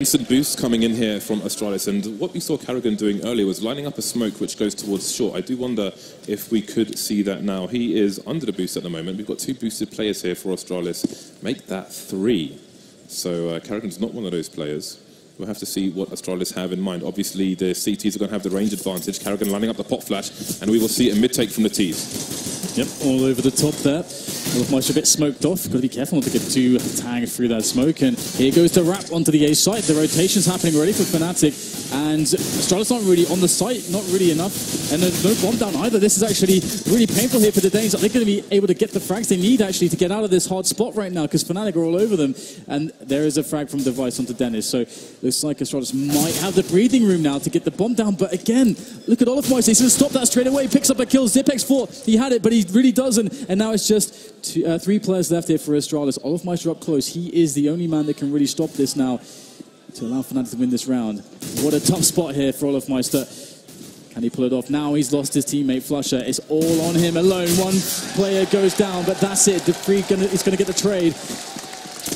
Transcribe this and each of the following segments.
decent boost coming in here from Astralis, and what we saw Karrigan doing earlier was lining up a smoke which goes towards short. I do wonder if we could see that now. He is under the boost at the moment. We've got 2 boosted players here for Astralis. Make that 3. So Karrigan's not one of those players. We'll have to see what Astralis have in mind. Obviously, the CTs are going to have the range advantage. Karrigan lining up the pop flash, and we will see a mid-take from the Ts. Yep, all over the top there. Wolfmeister a bit smoked off. Got to be careful not to get too tagged through that smoke. And here goes the wrap onto the A site. The rotation's happening already for Fnatic. And Astralis not really on the site, not really enough. And there's no bomb down either. This is actually really painful here for the Danes. Are they going to be able to get the frags they need actually to get out of this hard spot right now? Because Fnatic are all over them. And there is a frag from Device onto Dennis. So looks like Astralis might have the breathing room now to get the bomb down. But again, look at Olofmeister. He's going to stop that straight away. Picks up a kill. Zipex4. He had it, but he really doesn't. And now it's just 3 players left here for Astralis. Olofmeister up close. He is the only man that can really stop this now to allow Fnatic to win this round. What a tough spot here for Olofmeister. Can he pull it off? Now he's lost his teammate Flusher. It's all on him alone. 1 player goes down, but that's it. The Free is going to get the trade.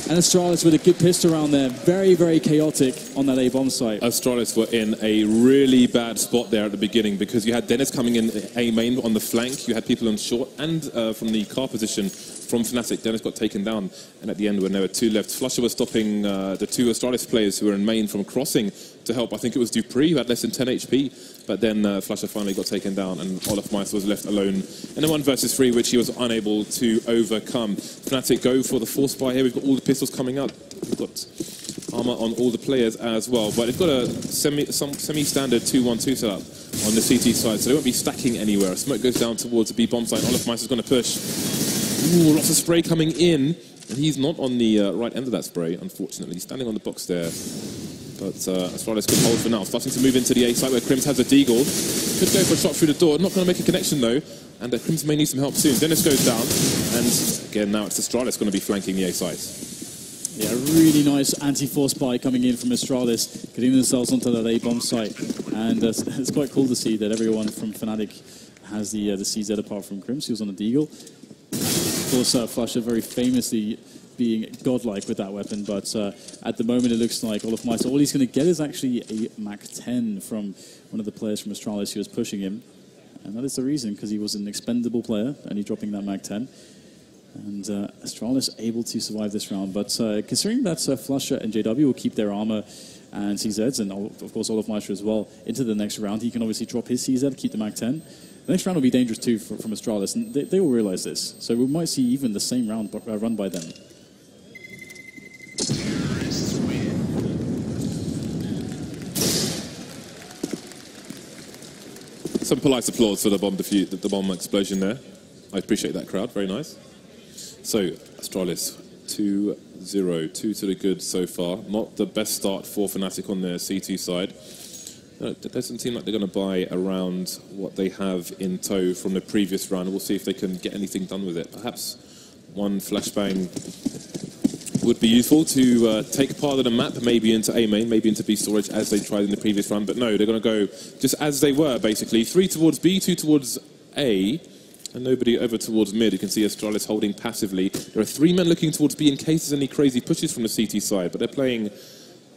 And Astralis with a good pistol around there. Very, very chaotic on that A-bomb site. Astralis were in a really bad spot there at the beginning because you had Dennis coming in A main on the flank. You had people on short and from the car position from Fnatic. Dennis got taken down, and at the end when there were 2 left, Flusher was stopping the 2 Astralis players who were in main from crossing to help. I think it was Dupree who had less than 10 HP, but then Flusher finally got taken down and Olofmeister was left alone in a 1 versus 3, which he was unable to overcome. Fnatic go for the force buy here. We've got all the pistols coming up. We've got armor on all the players as well, but they've got a semi-standard 2-1-2 setup on the CT side, so they won't be stacking anywhere. Smoke goes down towards the B-bomb side. Olofmeister's going to push. Ooh, lots of spray coming in, and he's not on the right end of that spray, unfortunately. He's standing on the box there. But Astralis can hold for now. Starting to move into the A site where Crims has a deagle. Could go for a shot through the door. Not going to make a connection though. And Crims may need some help soon. Dennis goes down. And again, now it's Astralis going to be flanking the A site. Yeah, really nice anti-force buy coming in from Astralis, getting themselves onto that A-bomb site. And it's quite cool to see that everyone from Fnatic has the CZ apart from Crims, who was on the deagle. Of course, Flusher very famously being godlike with that weapon, but at the moment it looks like Olofmeister, all he's going to get is actually a Mach 10 from one of the players from Astralis who was pushing him. And that is the reason, because he was an expendable player, and he's dropping that Mach 10. And Astralis able to survive this round. But considering that Flusher and JW will keep their armor and CZs, and of course Olofmeister as well, into the next round, he can obviously drop his CZ, keep the Mach 10. The next round will be dangerous too from Astralis, and they will realize this. So we might see even the same round run by them. Some polite applause for the bomb explosion there. I appreciate that, crowd. Very nice. So, Astralis, 2-0. 2 to the good so far. Not the best start for Fnatic on their CT side. It doesn't seem like they're going to buy around what they have in tow from the previous round. We'll see if they can get anything done with it. Perhaps 1 flashbang would be useful to take part of the map, maybe into A main, maybe into B storage, as they tried in the previous round. But no, they're going to go just as they were, basically. 3 towards B, 2 towards A, and nobody over towards mid. You can see Astralis holding passively. There are 3 men looking towards B in case there's any crazy pushes from the CT side, but they're playing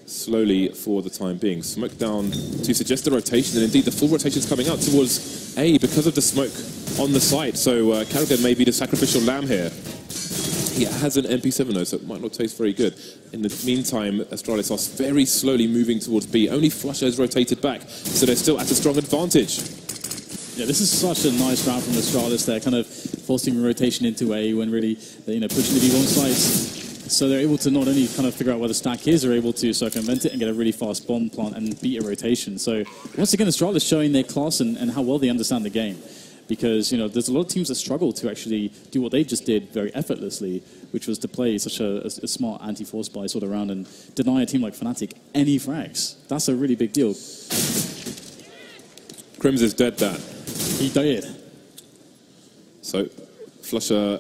slowly for the time being. Smoke down to suggest the rotation, and indeed the full rotation is coming out towards A because of the smoke on the site. So Karrigan may be the sacrificial lamb here. He has an MP7 though, so it might not taste very good. In the meantime, Astralis are very slowly moving towards B. Only Flusher has rotated back, so they're still at a strong advantage. Yeah, this is such a nice round from Astralis. They're kind of forcing rotation into A when really, pushing the B-bomb sites. So they're able to not only kind of figure out where the stack is, they're able to circumvent it and get a really fast bomb plant and beat a rotation. So once again, Astralis showing their class and how well they understand the game. Because, there's a lot of teams that struggle to actually do what they just did very effortlessly, which was to play such a smart anti-force buy sort of round and deny a team like Fnatic any frags. That's a really big deal. Crims is dead, that. He did. So, Flusher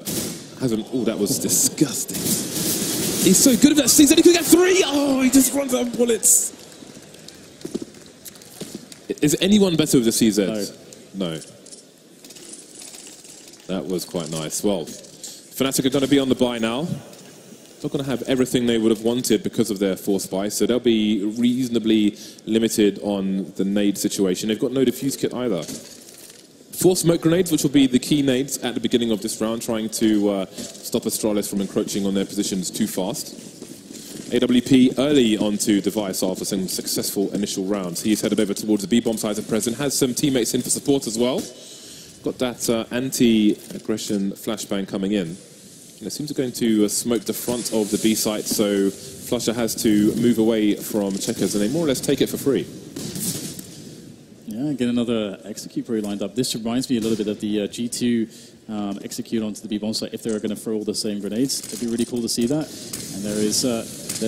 hasn't... Oh, that was disgusting. He's so good at that season, he could get 3! Oh, he just runs out of bullets. Is anyone better with the CZ? No. That was quite nice. Well, Fnatic are going to be on the buy now. not going to have everything they would have wanted because of their force buy, so they'll be reasonably limited on the nade situation. They've got no defuse kit either. 4 smoke grenades, which will be the key nades at the beginning of this round, trying to stop Astralis from encroaching on their positions too fast. AWP early onto Device after some successful initial rounds. He's headed over towards the B-bomb side at present, has some teammates in for support as well. Got that anti-aggression flashbang coming in. And it seems they're going to smoke the front of the B site, so Flusher has to move away from Checkers, and they more or less take it for free. Yeah, get another execute probably lined up. This reminds me a little bit of the G2 execute onto the B-bomb site if they were going to throw all the same grenades. It'd be really cool to see that. And there's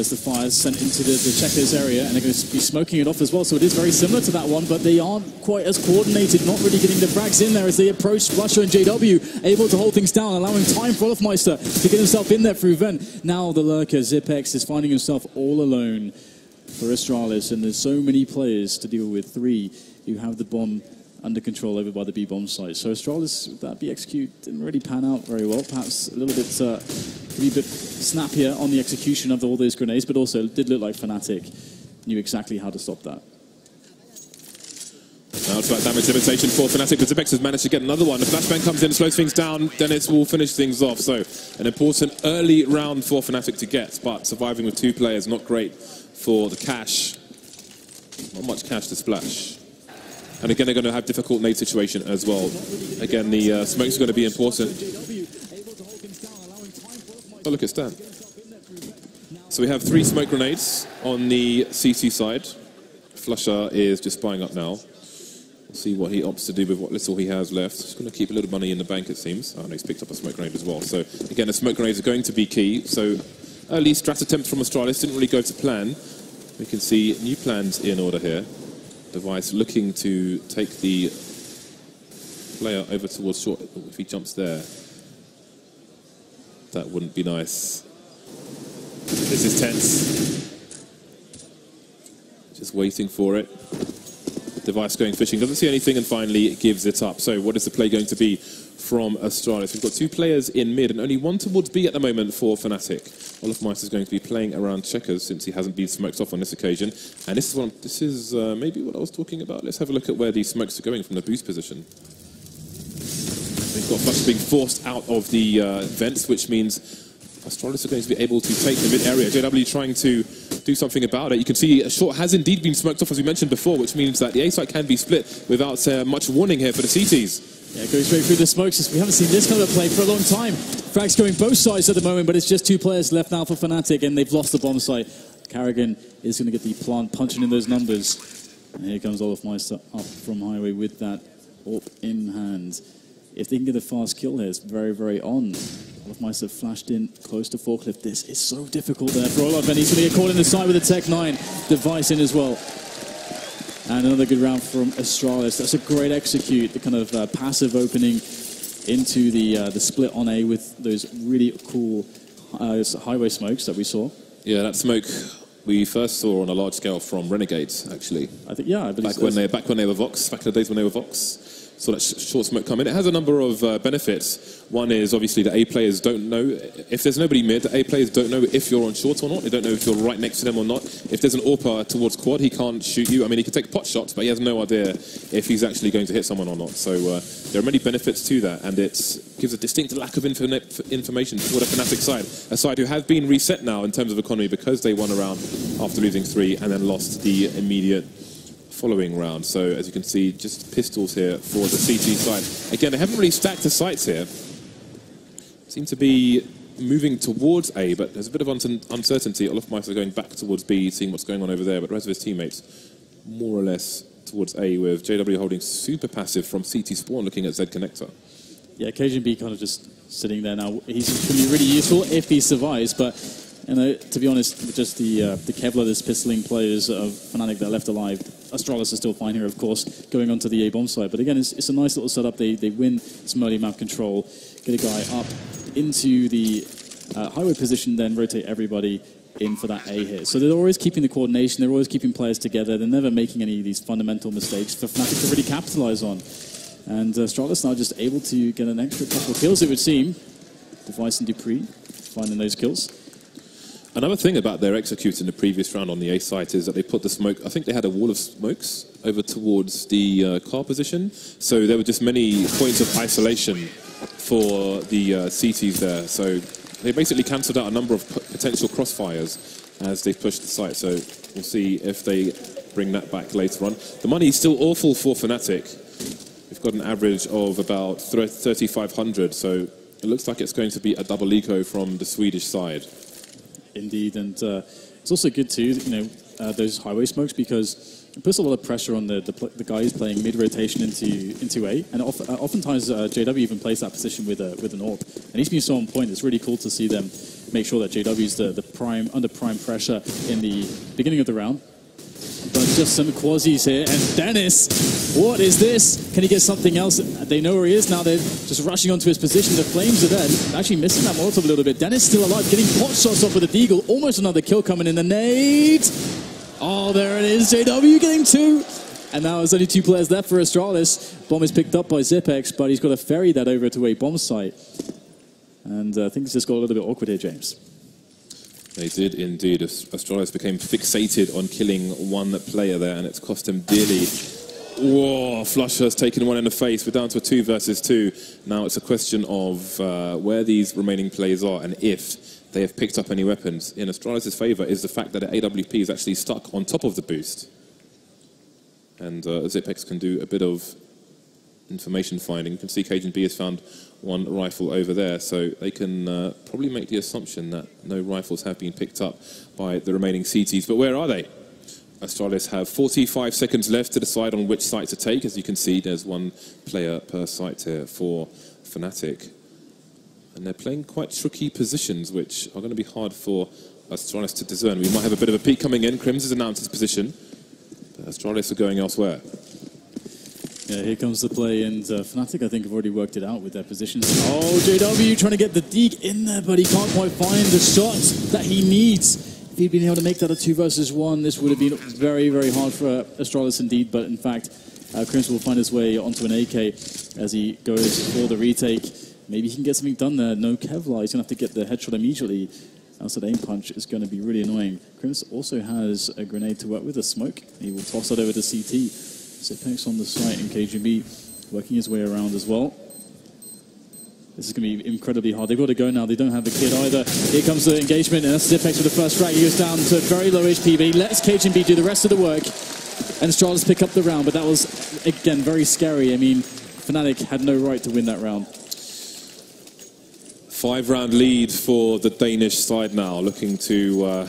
the fires sent into the Checkers area, and they're going to be smoking it off as well. So it is very similar to that one, but they aren't quite as coordinated, not really getting the frags in there as they approach Flusher and JW, able to hold things down, allowing time for Olofmeister to get himself in there through Vent. Now the lurker, Zipex, is finding himself all alone for Astralis, and there's so many players to deal with. 3 who have the bomb under control over by the B-bomb site. So Astralis, that B execute didn't really pan out very well. Perhaps a little bit, maybe a bit snappier on the execution of all those grenades, but also it did look like Fnatic knew exactly how to stop that. Now it's about damage limitation for Fnatic, but Zipex has managed to get another one. The flashbang comes in, slows things down, then it will finish things off. So an important early round for Fnatic to get, but surviving with 2 players, not great for the cash. Not much cash to splash. And again, they're going to have difficult nade situation as well. Again, the smoke's going to be important. Oh, look at Stan. So we have 3 smoke grenades on the CT side. Flusher is just spying up now. We'll see what he opts to do with what little he has left. He's going to keep a little money in the bank, it seems. Oh, no, he's picked up a smoke grenade as well. So again, the smoke grenades are going to be key. So early strat attempt from Astralis didn't really go to plan. We can see new plans in order here. Device looking to take the player over towards short. If he jumps there, that wouldn't be nice. This is tense. Just waiting for it. Device going fishing, doesn't see anything, and finally gives it up. So what is the play going to be from Astralis? We've got 2 players in mid and only 1 towards B at the moment for Fnatic. Olofmeister is going to be playing around Checkers since he hasn't been smoked off on this occasion. And this is maybe what I was talking about. Let's have a look at where these smokes are going from the boost position. They've got Flush being forced out of the vents, which means Astralis are going to be able to take the mid area. JW trying to do something about it. You can see a short has indeed been smoked off, as we mentioned before, which means that the A site can be split without much warning here for the CTs. Yeah, going straight through the smokes. We haven't seen this kind of play for a long time. Frags going both sides at the moment, but it's just 2 players left now for Fnatic, and they've lost the bomb site. Karrigan is going to get the plant punching in those numbers. And here comes Olofmeister up from Highway with that AWP in hand. If they can get a fast kill here, it's very, very on. Olofmeister flashed in close to Forklift. This is so difficult there for Olof, and he's going to get caught in the side with a Tech 9 device in as well. And another good round from Astralis. That's a great execute, the kind of passive opening into the split on A with those really cool highway smokes that we saw. Yeah, that smoke we first saw on a large scale from Renegades, actually. I think, yeah, I believe back when they were Vox, back in the days when they were Vox. So that short smoke come in. It has a number of benefits. One is obviously the A players don't know, if there's nobody mid, the A players don't know if you're on short or not. They don't know if you're right next to them or not. If there's an AWPer towards quad, he can't shoot you. I mean, he can take pot shots, but he has no idea if he's actually going to hit someone or not. So there are many benefits to that, and it gives a distinct lack of information for the Fnatic side. A side who have been reset now in terms of economy because they won a round after losing 3 and then lost the immediate following round. So as you can see, just pistols here for the CT side. Again, they haven't really stacked the sites here. Seem to be moving towards A, but there's a bit of uncertainty. Olofmeister going back towards B, seeing what's going on over there, but the rest of his teammates more or less towards A, with JW holding super passive from CT spawn, looking at Z connector. Yeah, KGB kind of just sitting there now. He's going to be really useful if he survives, but you know, to be honest, with just the Kevlar, this pistoling players of Fnatic that are left alive, Astralis is still fine here, of course, going onto the A-bomb side. But again, it's a nice little setup. They win some early map control, get a guy up into the highway position, then rotate everybody in for that A hit. So they're always keeping the coordination, they're always keeping players together, they're never making any of these fundamental mistakes for Fnatic to really capitalize on. And Astralis now just able to get an extra couple of kills, it would seem. Device and Dupree finding those kills. Another thing about their execute in the previous round on the A site is that they put the smoke, I think they had a wall of smokes over towards the car position. So there were just many points of isolation for the CTs there. So they basically cancelled out a number of potential crossfires as they pushed the site. So we'll see if they bring that back later on. The money is still awful for Fnatic. We've got an average of about 3,500. So it looks like it's going to be a double eco from the Swedish side. Indeed, and it's also good too, those highway smokes, because it puts a lot of pressure on the guys playing mid-rotation into A, and oftentimes JW even plays that position with an AWP, and he's been so on point. It's really cool to see them make sure that JW is under prime pressure in the beginning of the round. But just some quasis here, and Dennis, what is this? Can he get something else? They know where he is now. They're just rushing onto his position. The flames are dead. Actually missing that Molotov a little bit. Dennis still alive, getting pot shots off with a deagle. Almost another kill coming in. The nade. Oh, there it is. JW getting 2. And now there's only 2 players left for Astralis. Bomb is picked up by Zipex, but he's got to ferry that over to a bomb site. And I think it's just got a little bit awkward here, James. They did indeed. Astralis became fixated on killing one player there, and it's cost him dearly. Whoa, Flusher's taken one in the face. We're down to a 2 versus 2. Now it's a question of where these remaining players are and if they have picked up any weapons. In Astralis' favour is the fact that the AWP is actually stuck on top of the boost. And Zipex can do a bit of information finding. You can see Cajun B has found one rifle over there, so they can probably make the assumption that no rifles have been picked up by the remaining CTs. But where are they? Astralis have 45 seconds left to decide on which site to take. As you can see, there's 1 player per site here for Fnatic. And they're playing quite tricky positions, which are going to be hard for Astralis to discern. We might have a bit of a peek coming in. Crims has announced his position, but Astralis are going elsewhere. Yeah, here comes the play, and Fnatic, I think, have already worked it out with their positions. Oh, JW trying to get the deke in there, but he can't quite find the shot that he needs. If he'd been able to make that a 2 versus 1, this would have been very, very hard for Astralis indeed, but in fact, Crims will find his way onto an AK as he goes for the retake. Maybe he can get something done there. No Kevlar, he's going to have to get the headshot immediately. Also, the aim punch is going to be really annoying. Crims also has a grenade to work with, a smoke. He will toss that over to CT. Zipex on the site, and KGB working his way around as well. This is going to be incredibly hard. They've got to go now. They don't have the kit either. Here comes the engagement, and that's Zipex with the first frag. He goes down to very low HP, but he lets KGB do the rest of the work. And Astralis pick up the round, but that was, again, very scary. I mean, Fnatic had no right to win that round. 5-round lead for the Danish side now, looking to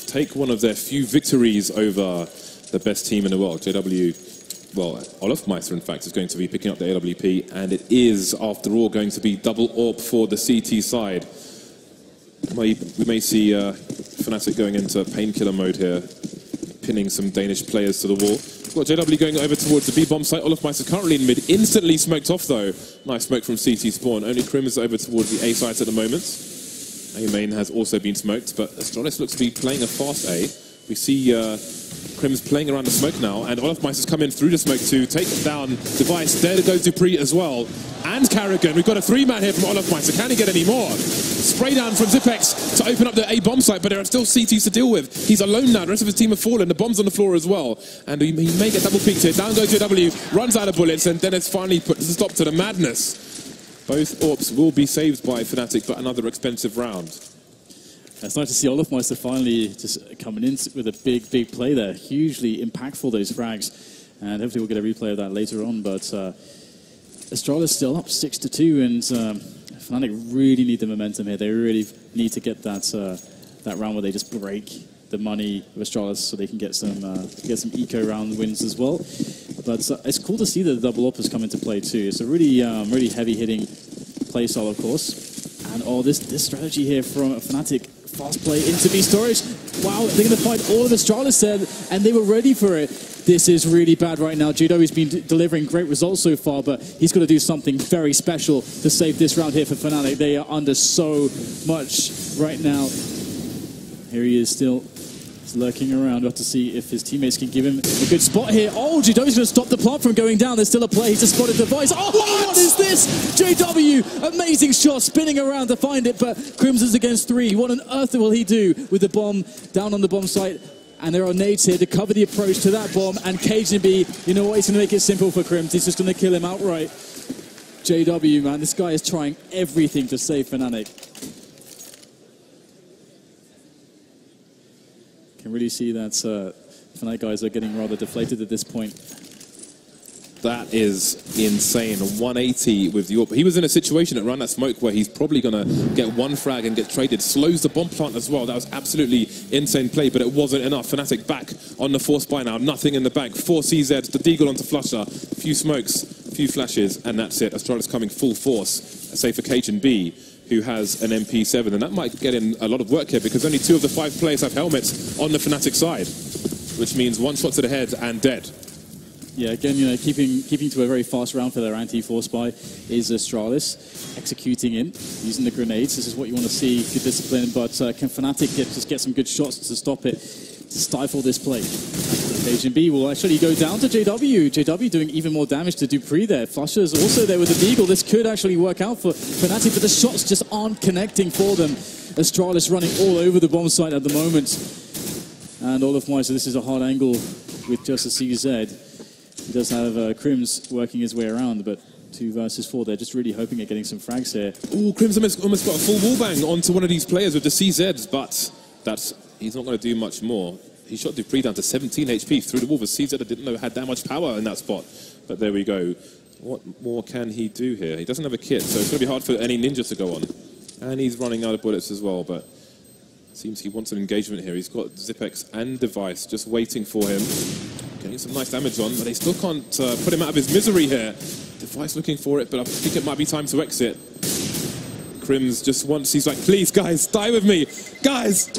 take one of their few victories over the best team in the world. JW, well, Olofmeister, in fact, is going to be picking up the AWP, and it is, after all, going to be double AWP for the CT side. We may see Fnatic going into painkiller mode here, pinning some Danish players to the wall. We've got JW going over towards the B-bomb site. Olofmeister currently in mid, instantly smoked off, though. Nice smoke from CT spawn. Only Krim is over towards the A site at the moment. A main has also been smoked, but Astralis looks to be playing a fast A. We see Krim's playing around the smoke now, and Olofmeister's come in through the smoke to take down Device. There goes Dupree as well, and Carrigan. We've got a 3-man here from Olofmeister. Can he get any more? Spray down from Zipex to open up the A bomb site, but there are still CTs to deal with. He's alone now. The rest of his team have fallen. The bomb's on the floor as well, and he may get double peaked here. Down goes JW, runs out of bullets, and Dennis finally puts a stop to the madness. Both AWPs will be saved by Fnatic, but another expensive round. It's nice to see Olofmeister finally just coming in with a big play there. Hugely impactful, those frags. And hopefully we'll get a replay of that later on. But Astralis still up 6-2, and Fnatic really need the momentum here. They really need to get that round where they just break the money of Astralis so they can get some eco round wins as well. But it's cool to see that the double up has come into play too. It's a really heavy hitting play style, of course. And this strategy here from Fnatic. Fast play into B storage. Wow, they're going to find all of Astralis there, and they were ready for it. This is really bad right now. JW's been delivering great results so far, but he's got to do something very special to save this round here for Fnatic. They are under so much right now. Here he is still Just lurking around. We'll have to see if his teammates can give him a good spot here. Oh, JW's going to stop the plant from going down. There's still a play. He just spotted the device. Oh, what is this? JW, amazing shot, spinning around to find it, but Crimson's against 3. What on earth will he do with the bomb down on the bomb site? And there are nades here to cover the approach to that bomb. And Cajun, you know what? He's going to make it simple for Crims. He's just going to kill him outright. JW, man, this guy is trying everything to save Fnatic. Can really see that Fnatic guys are getting rather deflated at this point. That is insane. 180 with the AWP. He was in a situation around that smoke where he's probably going to get one frag and get traded. Slows the bomb plant as well. That was absolutely insane play, but it wasn't enough. Fnatic back on the force buy now. Nothing in the bank. 4 CZs, the Deagle onto Flusher. Few smokes, few flashes, and that's it. Astralis coming full force, save for Cajun B, who has an MP7. And that might get in a lot of work here because only 2 of the 5 players have helmets on the Fnatic side, which means 1 shot to the head and dead. Yeah, again, you know, keeping to a very fast round for their anti-force buy is Astralis, executing in, using the grenades. This is what you want to see, good discipline, but can Fnatic just get some good shots to stop it, to stifle this play? Agent B will actually go down to JW. JW doing even more damage to Dupree there. Flusher's also there with the Deagle. This could actually work out for Fnatic, but the shots just aren't connecting for them. Astralis running all over the bomb site at the moment. And Olofmeister, this is a hard angle with just a CZ. He does have Crims working his way around, but 2 versus 4. They're just really hoping at getting some frags here. Oh, Crims almost got a full wallbang onto one of these players with the CZs, but he's not going to do much more. He shot Dupree down to 17 HP through the wall. The CZ didn't know had that much power in that spot. But there we go. What more can he do here? He doesn't have a kit, so it's going to be hard for any ninja to go on. And he's running out of bullets as well, but it seems he wants an engagement here. He's got Zipex and Device just waiting for him. Getting some nice damage on, but they still can't put him out of his misery here. Device looking for it, but I think it might be time to exit. Crims just wants, he's like, please, guys, die with me. Guys!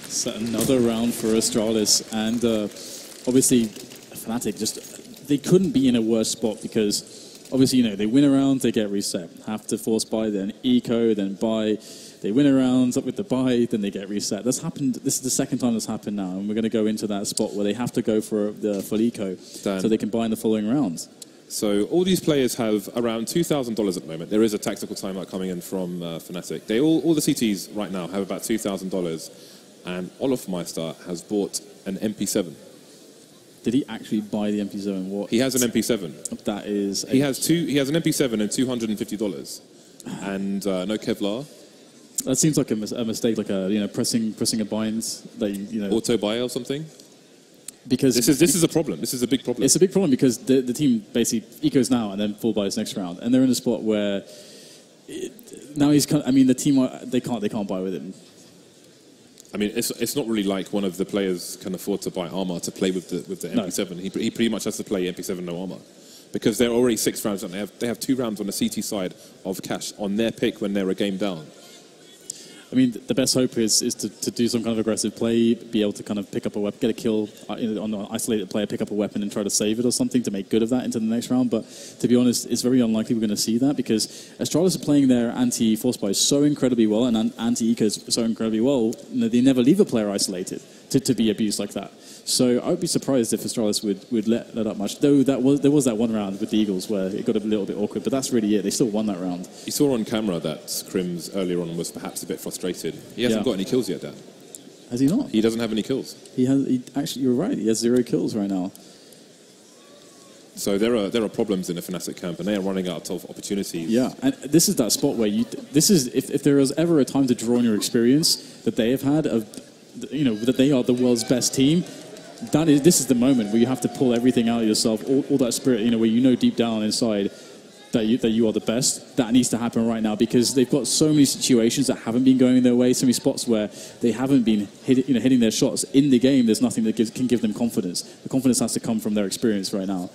So another round for Astralis, and obviously Fnatic just, they couldn't be in a worse spot because obviously, you know, they win a round, they get reset. Have to force buy, then eco, then buy. They win a round, up with the buy, then they get reset. That's happened. This is the second time that's happened now, and we're going to go into that spot where they have to go for the full eco so they can buy in the following rounds. So all these players have around $2,000 at the moment. There is a tactical timeout coming in from Fnatic. All the CTs right now have about $2,000, and Olofmeister has bought an MP7. Did he actually buy the MP7? What? He has an MP7. That is. He has an MP7 and $250, and no Kevlar. That seems like a mistake, like pressing a bind that you know. Auto buy or something. Because this is a problem. This is a big problem. It's a big problem because the team basically ecos now and then full buys next round, and they're in a spot where now he's. I mean, the team they can't buy with him. I mean, it's not really like one of the players can afford to buy armor to play with the MP7. No. He pretty much has to play MP7 no armor because there are already 6 rounds and they have 2 rounds on the CT side of cash on their pick when they're a game down. I mean, the best hope is to do some kind of aggressive play, be able to kind of pick up a weapon, get a kill on an isolated player, pick up a weapon and try to save it or something to make good of that into the next round. But to be honest, it's very unlikely we're going to see that because Astralis are playing their anti-force buys so incredibly well and anti-ecos so incredibly well, they never leave a player isolated to be abused like that. So I would be surprised if Astralis would let up much. Though there was that one round with the Eagles where it got a little bit awkward, but that's really it. They still won that round. You saw on camera that Crims earlier on was perhaps a bit frustrated. He hasn't got any kills yet, Dan. Has he not? He doesn't have any kills. Actually, you're right. He has 0 kills right now. So there are problems in the Fnatic camp, and they are running out of opportunities. Yeah, and this is that spot where if there was ever a time to draw on your experience that they have had of, that they are the world's best team. This is the moment where you have to pull everything out of yourself, all that spirit, where deep down inside that you are the best. That needs to happen right now because they've got so many situations that haven't been going their way, so many spots where they haven't been hitting their shots in the game. There's nothing that can give them confidence. The confidence has to come from their experience right now.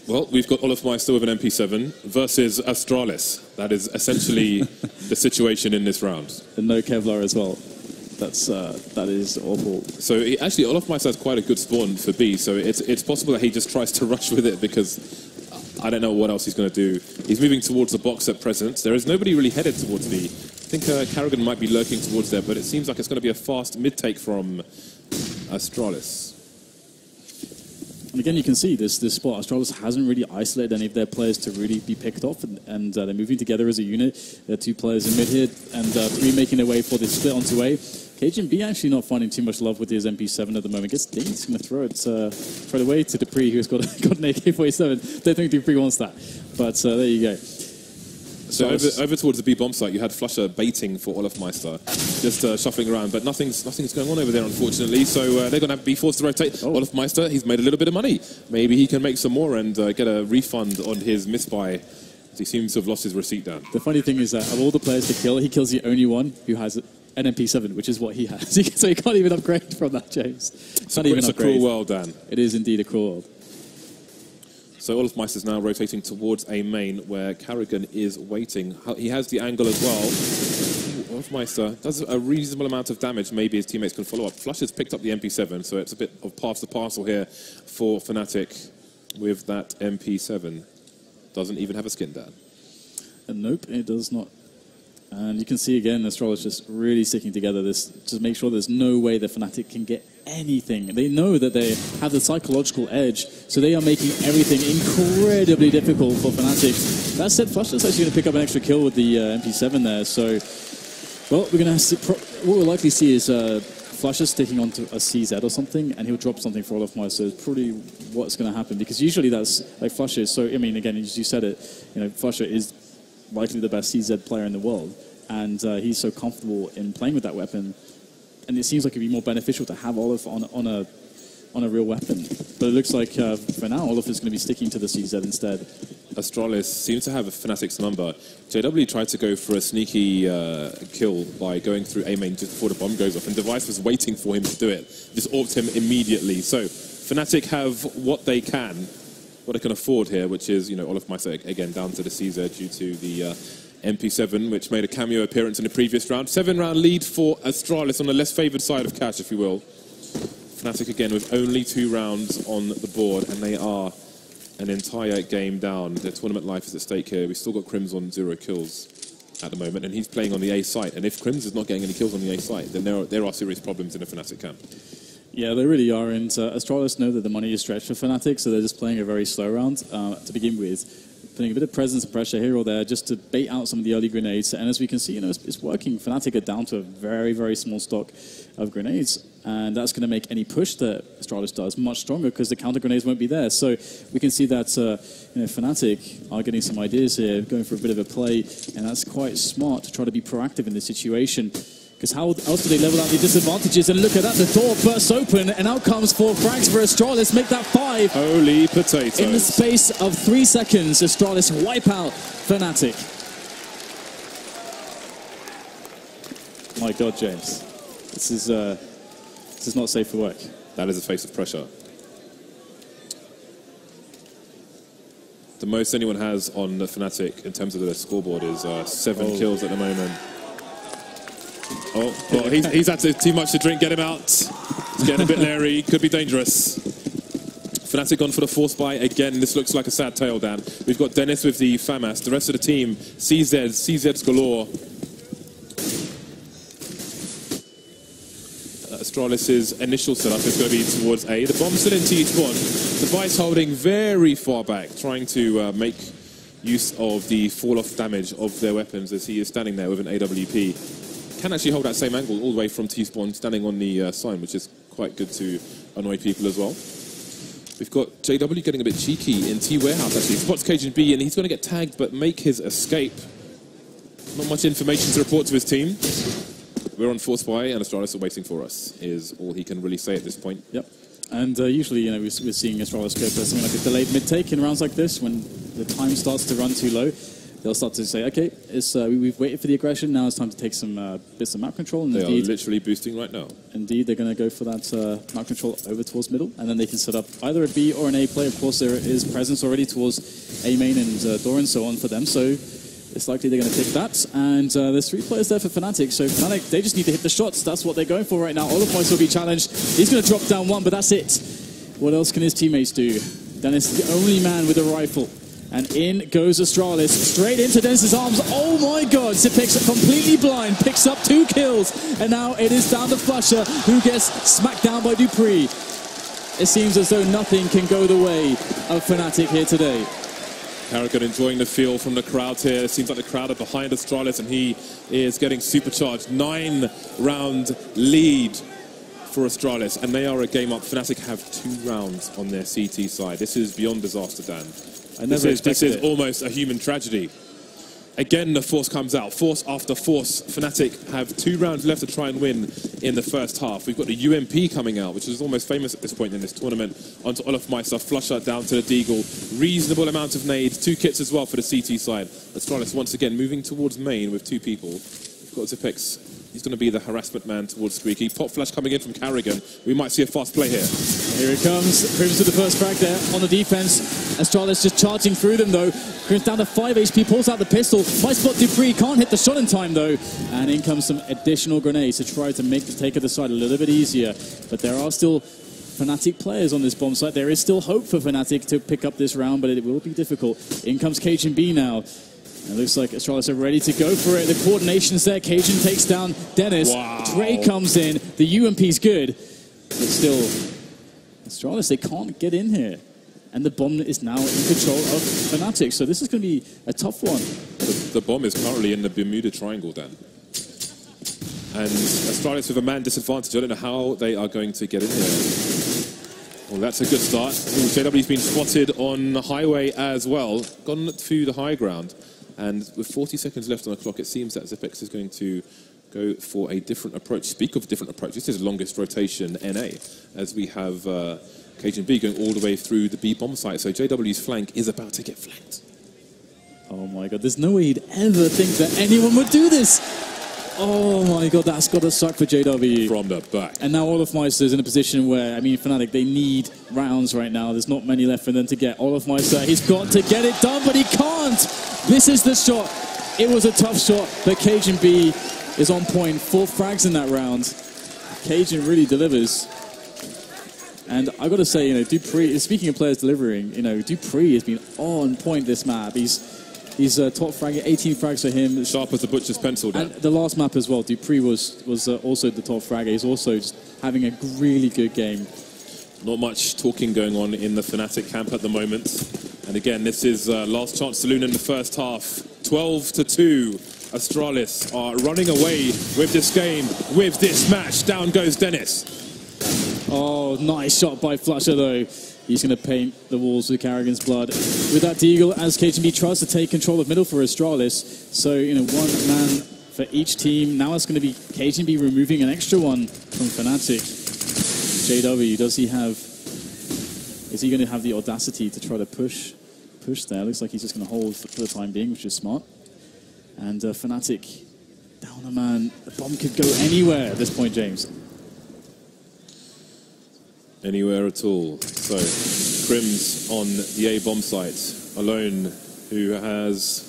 Well, we've got Olofmeister with an MP7 versus Astralis. That is essentially the situation in this round. And no Kevlar as well. That is awful. So actually, Olofmeister has quite a good spawn for B. So it's possible that he just tries to rush with it because I don't know what else he's going to do. He's moving towards the box at present. There is nobody really headed towards B. think Karrigan might be lurking towards there, but it seems like it's going to be a fast mid-take from Astralis. And again, you can see this spot. Astralis hasn't really isolated any of their players to really be picked off, and they're moving together as a unit. There are 2 players in mid here, and 3 making their way for this split onto A. KGB actually not finding too much love with his MP7 at the moment. Gets dinged. He's going to throw it away to Dupree, who's got an AK-47. Don't think Dupree wants that, but there you go. So over towards the B bomb site, you had Flusher baiting for Olafmeister, just shuffling around, but nothing's going on over there, unfortunately. So they're going to be forced to rotate. Olafmeister, he's made a little bit of money. Maybe he can make some more and get a refund on his misbuy. He seems to have lost his receipt down. The funny thing is that of all the players to kill, he kills the only one who has an MP7, which is what he has. So he can't even upgrade from that, James. It's a cruel world, Dan. It is indeed a cruel world. So Olafmeister is now rotating towards A main, where Karrigan is waiting. He has the angle as well. Olafmeister does a reasonable amount of damage. Maybe his teammates can follow up. Flush has picked up the MP7, so it's a bit of pass the parcel here for Fnatic with that MP7. Doesn't even have a skin, Dan. Nope, it does not. And you can see again, Astralis just really sticking together this to make sure there's no way that Fnatic can get anything. They know that they have the psychological edge, so they are making everything incredibly difficult for Fnatic. That said, Flusher's actually going to pick up an extra kill with the MP7 there. So, well, we're going to what we'll likely see is Flusher sticking onto a CZ or something, and he'll drop something for Olafmeister. So it's probably what's going to happen, because usually that's like Flusher. So I mean, again, as you said it, Flusher is likely the best CZ player in the world, and he's so comfortable in playing with that weapon, and it seems like it'd be more beneficial to have Olaf on a real weapon. But it looks like for now Olaf is going to be sticking to the CZ instead. Astralis seems to have a Fnatic's number. JW tried to go for a sneaky kill by going through A main just before the bomb goes off, and Device was waiting for him to do it. Just orked him immediately. So Fnatic have what they can afford here, which is, Olafmeister again down to the CZ due to the MP7, which made a cameo appearance in the previous round. 7-round lead for Astralis on the less favoured side of cash, if you will. Fnatic again with only 2 rounds on the board, and they are an entire game down. Their tournament life is at stake here. We've still got Crims on 0 kills at the moment, and he's playing on the A site. And if Crims is not getting any kills on the A site, then there are serious problems in the Fnatic camp. Yeah, they really are, and Astralis know that the money is stretched for Fnatic, so they're just playing a very slow round to begin with, putting a bit of presence and pressure here or there just to bait out some of the early grenades. And as we can see, it's working. Fnatic are down to a very, very small stock of grenades, and that's going to make any push that Astralis does much stronger, because the counter grenades won't be there. So we can see that Fnatic are getting some ideas here, going for a bit of a play, and that's quite smart to try to be proactive in this situation. Because how else do they level out the disadvantages? And look at that, the door bursts open, and out comes 4 frags for Astralis, make that 5. Holy potatoes. In the space of 3 seconds, Astralis wipe out Fnatic. My God, James. This is not safe for work. That is a face of pressure. The most anyone has on the Fnatic in terms of their scoreboard is 7 kills at the moment. Oh, well, he's had too much to drink. Get him out. He's getting a bit leery. Could be dangerous. Fnatic gone for the force buy again. This looks like a sad tale, Dan. We've got Dennis with the FAMAS. The rest of the team, CZs galore. Astralis' initial setup is going to be towards A. The bomb's still in each one. Device holding very far back, trying to make use of the fall-off damage of their weapons as he is standing there with an AWP. Can actually hold that same angle all the way from T-spawn, standing on the sign, which is quite good to annoy people as well. We've got JW getting a bit cheeky in T-warehouse, actually. Spots KGB, and he's going to get tagged, but make his escape. Not much information to report to his team. We're on force buy, and Astralis are waiting for us, is all he can really say at this point. Yep. And usually, we're seeing Astralis go for something like a delayed mid-take in rounds like this, when the time starts to run too low. They'll start to say, okay, we've waited for the aggression, now it's time to take some bits of map control. And they are literally boosting right now. Indeed, they're going to go for that map control over towards middle, and then they can set up either a B or an A play. Of course, there is presence already towards A main and Dora and so on for them, so it's likely they're going to pick that. And there's 3 players there for Fnatic, so Fnatic, they just need to hit the shots. That's what they're going for right now. Olafmeister will be challenged. He's going to drop down 1, but that's it. What else can his teammates do? Dennis is the only man with a rifle. And in goes Astralis, straight into Dennis's arms. Oh my god, Zipex completely blind, picks up 2 kills. And now it is down to Flusher, who gets smacked down by Dupree. It seems as though nothing can go the way of Fnatic here today. Carrigan enjoying the feel from the crowd here. It seems like the crowd are behind Astralis, and he is getting supercharged. 9-round lead for Astralis, and they are a game up. Fnatic have 2 rounds on their CT side. This is beyond disaster, Dan. This is almost a human tragedy. Again, the Force comes out. Force after Force. Fnatic have 2 rounds left to try and win in the first half. We've got the UMP coming out, which is almost famous at this point in this tournament. Onto Olafmeister, Flusher down to the Deagle. Reasonable amount of nades. 2 kits as well for the CT side. Astralis once again moving towards main with 2 people. We've got Zipex. He's going to be the harassment man towards Squeaky. Pop flash coming in from Carrigan. We might see a fast play here. Here it comes. Crims with the first frag there on the defense. Astralis just charging through them though. Crims down to 5 HP, pulls out the pistol. Might spot Dupree, can't hit the shot in time though. And in comes some additional grenades to try to make the take of the side a little bit easier. But there are still Fnatic players on this bomb site. There is still hope for Fnatic to pick up this round, but it will be difficult. In comes Cajun B now. It looks like Astralis are ready to go for it. The coordination's there. Cajun takes down Dennis. Wow. Dre comes in. The UMP's good. But still, Astralis, they can't get in here. And the bomb is now in control of Fnatic. So this is going to be a tough one. The bomb is currently in the Bermuda Triangle, Dan. And Astralis with a man disadvantage. I don't know how they are going to get in here. Well, that's a good start. Ooh, JW's been spotted on the highway as well. Gone to the high ground. And with 40 seconds left on the clock, it seems that Zipex is going to go for a different approach. Speak of different approach, this is longest rotation NA, as we have Cajun B going all the way through the B bomb site. So JW's flank is about to get flanked. Oh my god, there's no way he'd ever think that anyone would do this. Oh my god, that's got to suck for JW. From the back. And now Olafmeister's in a position where, I mean, Fnatic, they need rounds right now. There's not many left for them to get. Olafmeister, he's got to get it done, but he can't. This is the shot. It was a tough shot, but Cajun B is on point. 4 frags in that round. Cajun really delivers. And I got to say, you know, Dupree, speaking of players delivering, you know, Dupree has been on point this map. He's top frag, 18 frags for him. Sharp as the butcher's pencil. And the last map as well, Dupree was also the top fragger. He's also just having a really good game. Not much talking going on in the Fnatic camp at the moment. And again, this is last chance saloon in the first half. 12-2. Astralis are running away with this game, with this match. Down goes Dennis. Oh, nice shot by Flusher though. He's going to paint the walls with Carrigan's blood. With that Deagle, as KGB tries to take control of middle for Astralis. So, you know, 1 man for each team. Now it's going to be KGB removing an extra one from Fnatic. JW, is he going to have the audacity to try to push there? Looks like he's just going to hold for the time being, which is smart. And Fnatic down a man. The bomb could go anywhere at this point, James. Anywhere at all. So, Crims on the A bomb site, alone, who has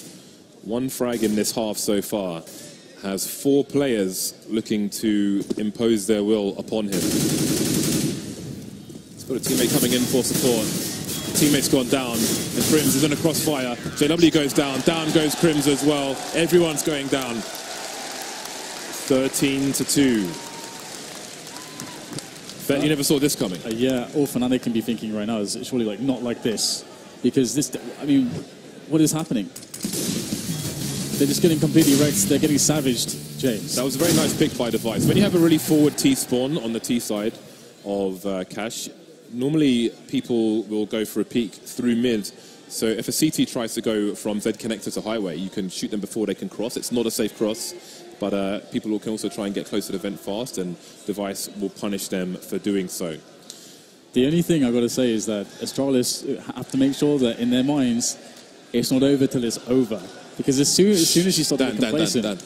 1 frag in this half so far, has 4 players looking to impose their will upon him. He's got a teammate coming in for support. Teammate's gone down, and Crims is in a crossfire. JW goes down, down goes Crims as well. Everyone's going down. 13-2. Bet you never saw this coming. Yeah, all Fnatic can be thinking right now is surely like not like this, because this. I mean, what is happening? They're just getting completely wrecked. They're getting savaged, James. That was a very nice pick by Device. When you have a really forward T spawn on the T side of Cash, normally people will go for a peek through mid. So if a CT tries to go from Z connector to highway, you can shoot them before they can cross. It's not a safe cross. But people can also try and get close to the vent fast, and Device will punish them for doing so. The only thing I've got to say is that Astralis have to make sure that in their minds, it's not over till it's over. Because as soon as you start to get complacent... Dan.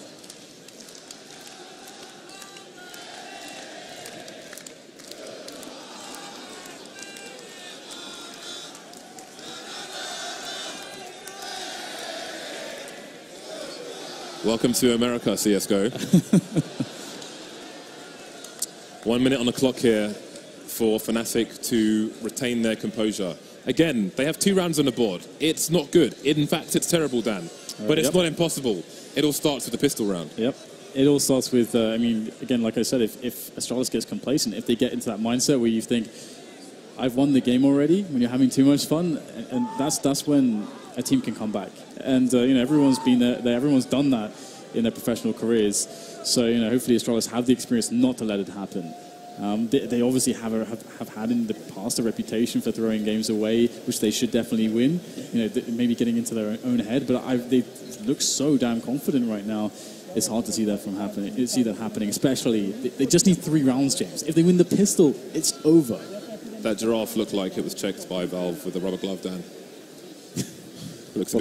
Welcome to America, CSGO. 1 minute on the clock here for Fnatic to retain their composure. Again, they have 2 rounds on the board. It's not good. In fact, it's terrible, Dan. But it's not impossible. It all starts with the pistol round. Yep. It all starts with, I mean, again, like I said, if Astralis gets complacent, if they get into that mindset where you think, I've won the game already, when you're having too much fun, and that's when a team can come back. And, you know, everyone's been there, everyone's done that in their professional careers. So, you know, hopefully Astralis have the experience not to let it happen. They obviously have had in the past a reputation for throwing games away, which they should definitely win. You know, maybe getting into their own head, but they look so damn confident right now. It's hard to see that happening. Especially, they just need 3 rounds, James. If they win the pistol, it's over. That giraffe looked like it was checked by Valve with a rubber glove, Dan. Because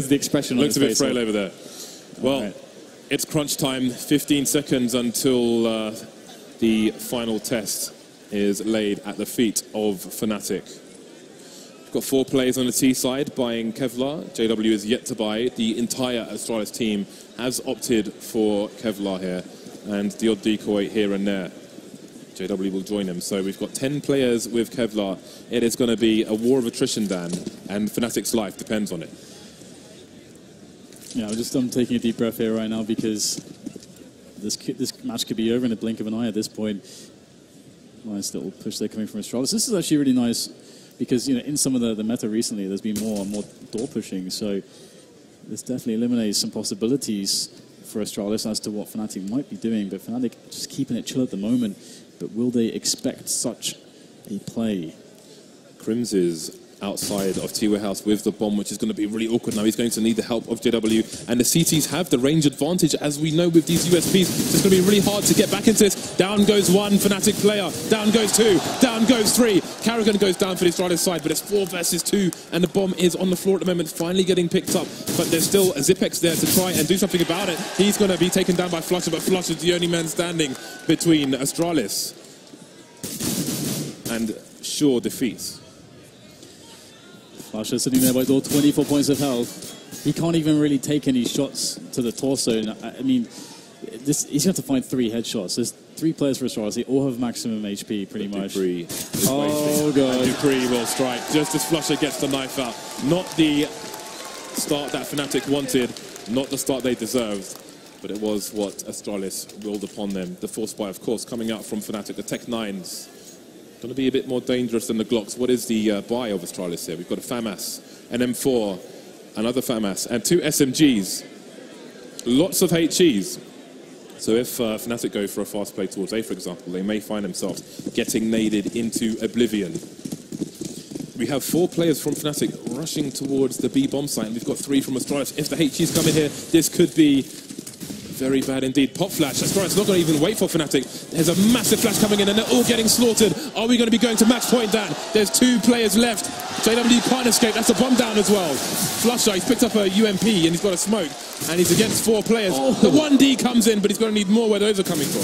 of the expression on his face. Looks a bit frail over there. Well, right. It's crunch time. 15 seconds until the final test is laid at the feet of Fnatic. We've got 4 players on the T side buying Kevlar. JW is yet to buy. The entire Astralis team has opted for Kevlar here, and the odd decoy here and there. JW will join him. So we've got 10 players with Kevlar. It is going to be a war of attrition, Dan, and Fnatic's life depends on it. Yeah, I'm taking a deep breath here right now because this match could be over in a blink of an eye at this point. Nice little push there coming from Astralis. This is actually really nice because, you know, in some of the meta recently, there's been more and more door pushing. So this definitely eliminates some possibilities for Astralis as to what Fnatic might be doing. But Fnatic just keeping it chill at the moment. But will they expect such a play? Crims is outside of T Warehouse with the bomb, which is going to be really awkward now. He's going to need the help of JW, and the CTs have the range advantage, as we know with these USPs. So it's going to be really hard to get back into this. Down goes 1 Fnatic player, down goes 2, down goes 3. Karrigan goes down for the Astralis side, but it's 4 versus 2, and the bomb is on the floor at the moment, finally getting picked up. But there's still a Zipex there to try and do something about it. He's going to be taken down by Flusher, but Flusher's the only man standing between Astralis and sure defeat. Flusher sitting there by door, 24 points of health. He can't even really take any shots to the torso. I mean, he's going to have to find 3 headshots. There's 3 players for Astralis. They all have maximum HP, pretty much. Dupree oh, God. Dupree will strike just as Flusher gets the knife out. Not the start that Fnatic wanted, not the start they deserved, but it was what Astralis willed upon them. The force buy, of course, coming out from Fnatic. The Tech 9s. Going to be a bit more dangerous than the Glocks. What is the buy of Astralis here? We've got a FAMAS, an M4, another FAMAS, and 2 SMGs. Lots of HEs. So if Fnatic go for a fast play towards A, for example, they may find themselves getting naded into oblivion. We have 4 players from Fnatic rushing towards the B bomb site, and we've got 3 from Astralis. If the HEs come in here, this could be very bad indeed. Pop flash. Astralis not going to even wait for Fnatic. There's a massive flash coming in, and they're all getting slaughtered. Are we going to be going to match point, Dan? There's 2 players left. JW can't escape. That's a bomb down as well. Flusher, he's picked up a UMP, and he's got a smoke, and he's against 4 players. Oh. The 1D comes in, but he's going to need more where those are coming from.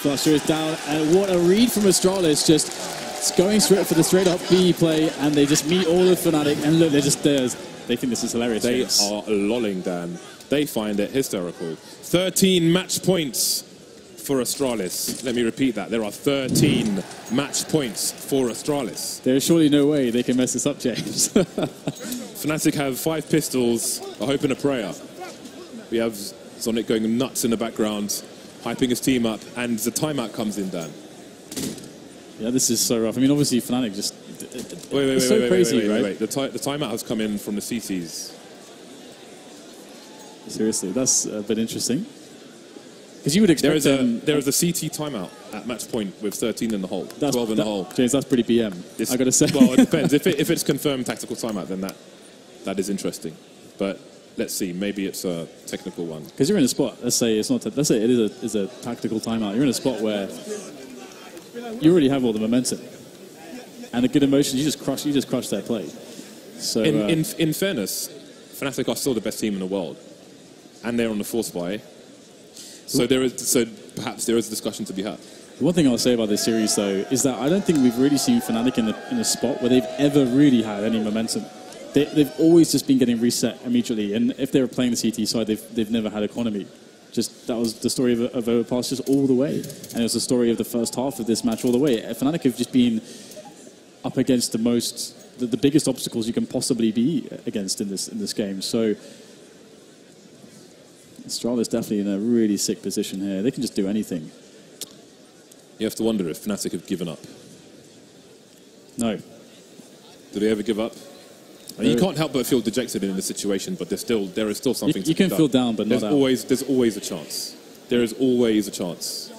Flusher is down, and what a read from Astralis. Just going straight for the straight-up B play, and they just meet all of Fnatic, and look, they think this is hilarious. They are lolling, Dan. They find it hysterical. 13 match points for Astralis. Let me repeat that. There are 13 match points for Astralis. There's surely no way they can mess this up, James. Fnatic have 5 pistols, a hope and a prayer. We have Sonic going nuts in the background, hyping his team up, and the timeout comes in, Dan. Yeah, this is so rough. I mean, obviously, Fnatic just... Wait, it's so crazy, right? The timeout has come in from the CTs. Seriously, that's a bit interesting. Because you would expect there is a CT timeout at match point with 13 in the hole, 12 in the hole. James, that's pretty BM, I got to say. Well, it depends. if it's confirmed tactical timeout, then that is interesting. But let's see, maybe it's a technical one. Because you're in a spot. Let's say it's not. Let's say it is a tactical timeout. You're in a spot where you already have all the momentum and the good emotions. You just crush that play. So in fairness, Fnatic are still the best team in the world, and they're on the force buy. So perhaps there is a discussion to be had. The one thing I'll say about this series, though, is that I don't think we've really seen Fnatic in a spot where they've ever really had any momentum. They've always just been getting reset immediately, and if they were playing the CT side, they've never had economy. Just that was the story of Overpass just all the way, and it was the story of the first half of this match all the way. Fnatic have just been up against the biggest obstacles you can possibly be against in this game. So Astralis definitely in a really sick position here. They can just do anything. You have to wonder if Fnatic have given up. No. Do they ever give up? And you can't help but feel dejected in this situation, but there is still something you can feel down, but there's not always a chance. There is always a chance.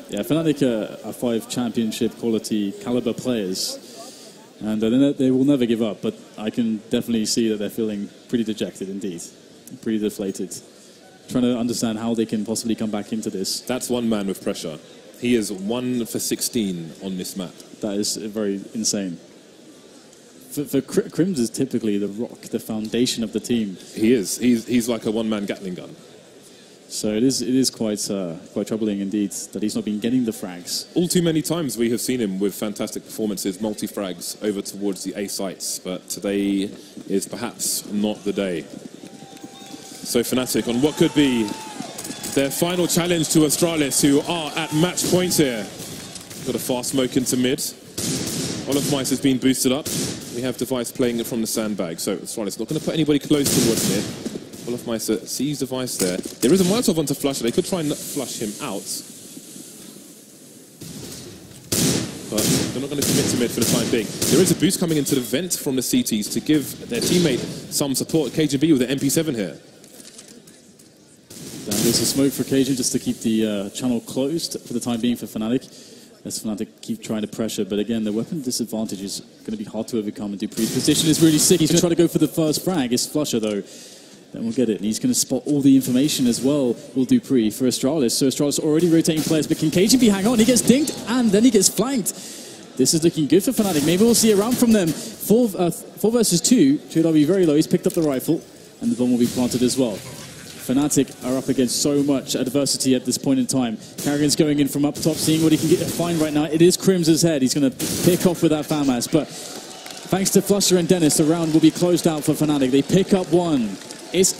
Yeah, Fnatic are 5 championship quality caliber players, and they will never give up. But I can definitely see that they're feeling pretty dejected indeed, pretty deflated, trying to understand how they can possibly come back into this. That's one man with pressure. He is 1 for 16 on this map. That is very insane. For Crims is typically the rock, the foundation of the team. He is. He's like a one-man Gatling gun. So it is quite troubling indeed that he's not been getting the frags. All too many times we have seen him with fantastic performances, multi-frags over towards the A sites, but today is perhaps not the day. So Fnatic on what could be their final challenge to Astralis, who are at match point here. Got a fast smoke into mid. Olaf Mice has been boosted up. We have Device playing it from the sandbag, so Astralis not going to put anybody close towards mid. Olaf Mice sees Device there. There is a Molotov onto Flusher. They could try and flush him out. But they're not going to commit to mid for the time being. There is a boost coming into the vent from the CTs to give their teammate some support. KGB with the MP7 here. There's a smoke for Cajun just to keep the channel closed for the time being for Fnatic. As Fnatic keep trying to pressure, but again, the weapon disadvantage is going to be hard to overcome, and Dupree's position is really sick. He's going to try to go for the first frag. It's Flusher, though. Then we'll get it, and he's going to spot all the information as well, will Dupree, for Astralis. So Astralis already rotating players, but can Cajun be hang on? He gets dinked, and then he gets flanked. This is looking good for Fnatic. Maybe we'll see a round from them. 4 versus 2. JW very low. He's picked up the rifle, and the bomb will be planted as well. Fnatic are up against so much adversity at this point in time. Carrigan's going in from up top, seeing what he can find right now. It is Crim's head. He's going to pick off with that FAMAS, but thanks to Flusher and Dennis, the round will be closed out for Fnatic. They pick up 1. It's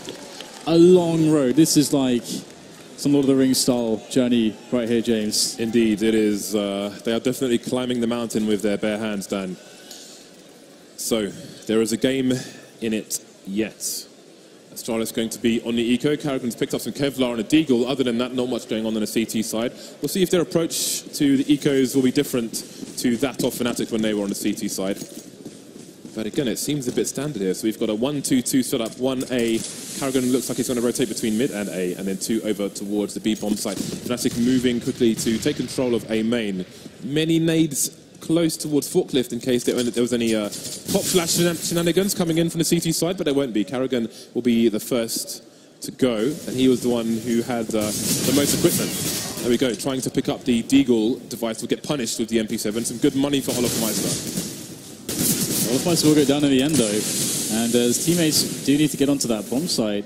a long road. This is like some Lord of the Rings style journey right here, James. Indeed, it is. They are definitely climbing the mountain with their bare hands, Dan. So, there is a game in it yet. Astralis going to be on the eco. Carrigan's picked up some Kevlar and a Deagle. Other than that, not much going on the CT side. We'll see if their approach to the ecos will be different to that of Fnatic when they were on the CT side. But again, it seems a bit standard here. So we've got a 1-2-2 setup. 1A. Carrigan looks like he's going to rotate between mid and A, and then 2 over towards the B bomb site. Fnatic moving quickly to take control of A main. Many nades close towards Forklift in case there was any pop flash shenanigans coming in from the CT side, but there won't be. Carrigan will be the first to go, and he was the one who had the most equipment. There we go, trying to pick up the Deagle. Device will get punished with the MP7. Some good money for Olaf Meister. Olaf Meister will go down in the end, though, and his teammates do need to get onto that bomb site.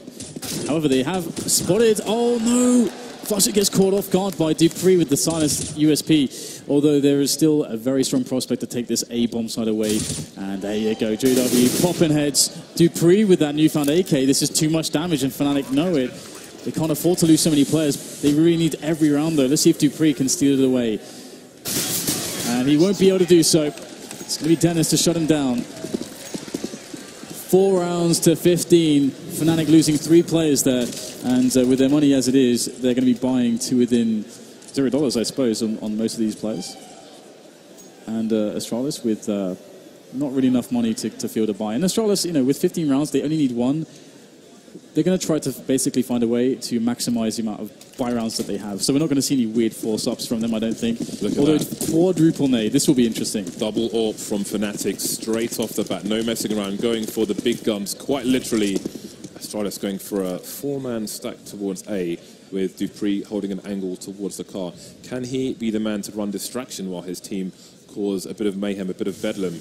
However, they have spotted... Oh, no! Flusher gets caught off guard by Dupree with the silenced USP, although there is still a very strong prospect to take this A bomb side away. And there you go, JW popping heads. Dupree with that newfound AK. This is too much damage, and Fnatic know it. They can't afford to lose so many players. They really need every round, though. Let's see if Dupree can steal it away. And he won't be able to do so. It's going to be Dennis to shut him down. 4 rounds to 15. Fnatic losing 3 players there. And with their money as it is, they're going to be buying to within $0, I suppose, on most of these players. And Astralis with not really enough money to field a buy. And Astralis, you know, with 15 rounds, they only need 1. They're going to try to basically find a way to maximize the amount of buy rounds that they have. So we're not going to see any weird force-ups from them, I don't think. Although quadruple nade, this will be interesting. Double AWP from Fnatic straight off the bat. No messing around, going for the big guns, quite literally. Astralis going for a 4-man stack towards A, with Dupree holding an angle towards the car. Can he be the man to run distraction while his team cause a bit of mayhem, a bit of bedlam?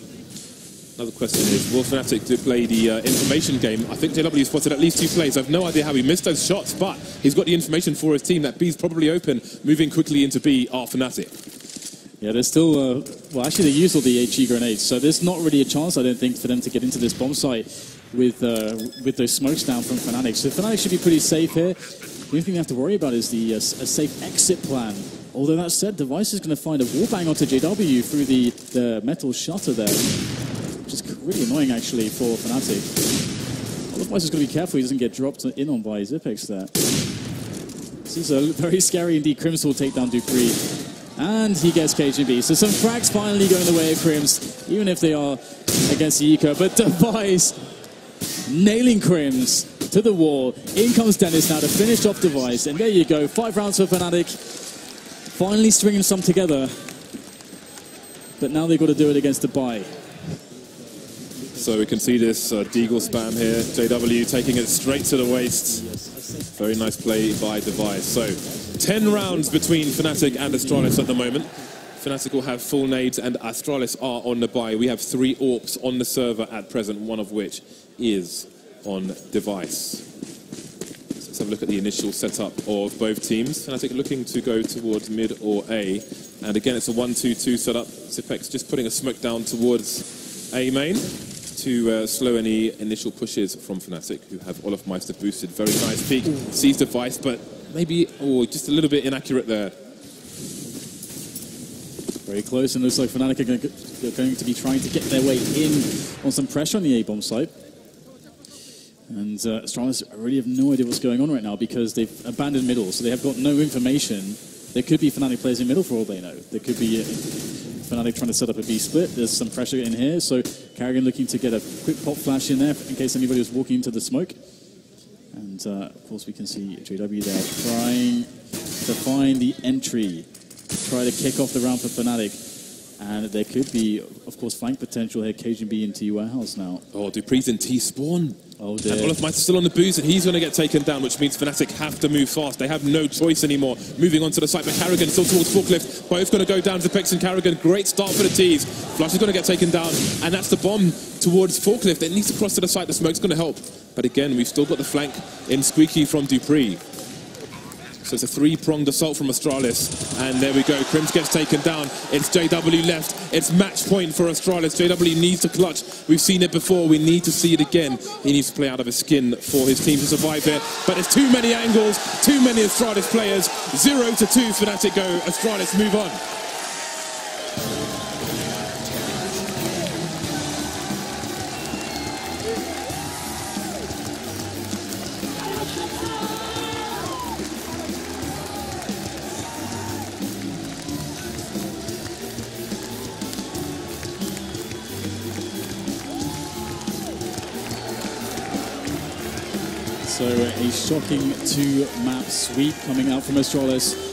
Another question is, will Fnatic play the information game? I think JW spotted at least 2 plays. I have no idea how he missed those shots, but he's got the information for his team that B's probably open. Moving quickly into B are Fnatic. Yeah, there's still... well, actually, they used all the HE grenades, so there's not really a chance, I don't think, for them to get into this bomb site with those smokes down from Fnatic. So Fnatic should be pretty safe here. The only thing they have to worry about is the a safe exit plan Although that said, Device is going to find a wallbang onto JW through the metal shutter there, which is really annoying actually for Fnatic. Device is going to be careful he doesn't get dropped in on by Zipex there. This is a very scary indeed. Crims will take down Dupree. And he gets KGB. So some frags finally going the way of Crims, even if they are against the Eco. But Device nailing Crims to the wall. In comes Dennis now to finish off Device. And there you go. 5 rounds for Fnatic. Finally stringing some together. But now they've got to do it against the buy. So we can see this Deagle spam here. JW taking it straight to the waist. Very nice play by Device. So 10 rounds between Fnatic and Astralis at the moment. Fnatic will have full nades and Astralis are on the buy. We have 3 AWPs on the server at present, one of which is on Device. So let's have a look at the initial setup of both teams. Fnatic looking to go towards mid or A. And again, it's a 1-2-2 setup. Zipex just putting a smoke down towards A main to slow any initial pushes from Fnatic, who have Olofmeister boosted. Very nice peek. Sees Device, but maybe just a little bit inaccurate there. Very close, and looks like Fnatic are going to be trying to get their way in on some pressure on the A-bomb site. And Astralis really have no idea what's going on right now because they've abandoned middle, so they have got no information. There could be Fnatic players in middle for all they know. There could be Fnatic trying to set up a B split. There's some pressure in here, so Karrigan looking to get a quick pop flash in there in case anybody was walking into the smoke. And of course we can see JW there trying to find the entry, try to kick off the round for Fnatic. And there could be, of course, flank potential here. KGB into Warehouse now. Oh, Dupree's in T-spawn. Oh dear. And Olofmeister's still on the boost, and he's going to get taken down, which means Fnatic have to move fast. They have no choice anymore. Moving on to the site, but Karrigan still towards Forklift. Both going to go down. Zipex and Karrigan. Great start for the T's. Flush is going to get taken down, and that's the bomb towards Forklift. It needs to cross to the site. The smoke's going to help. But again, we've still got the flank in Squeaky from Dupree. So it's a 3-pronged assault from Astralis. And there we go. Crims gets taken down. It's JW left. It's match point for Astralis. JW needs to clutch. We've seen it before. We need to see it again. He needs to play out of his skin for his team to survive here. But there's too many angles, too many Astralis players. 0-2 Fnatic go. Astralis move on. So a shocking 2-map sweep coming out from Astralis.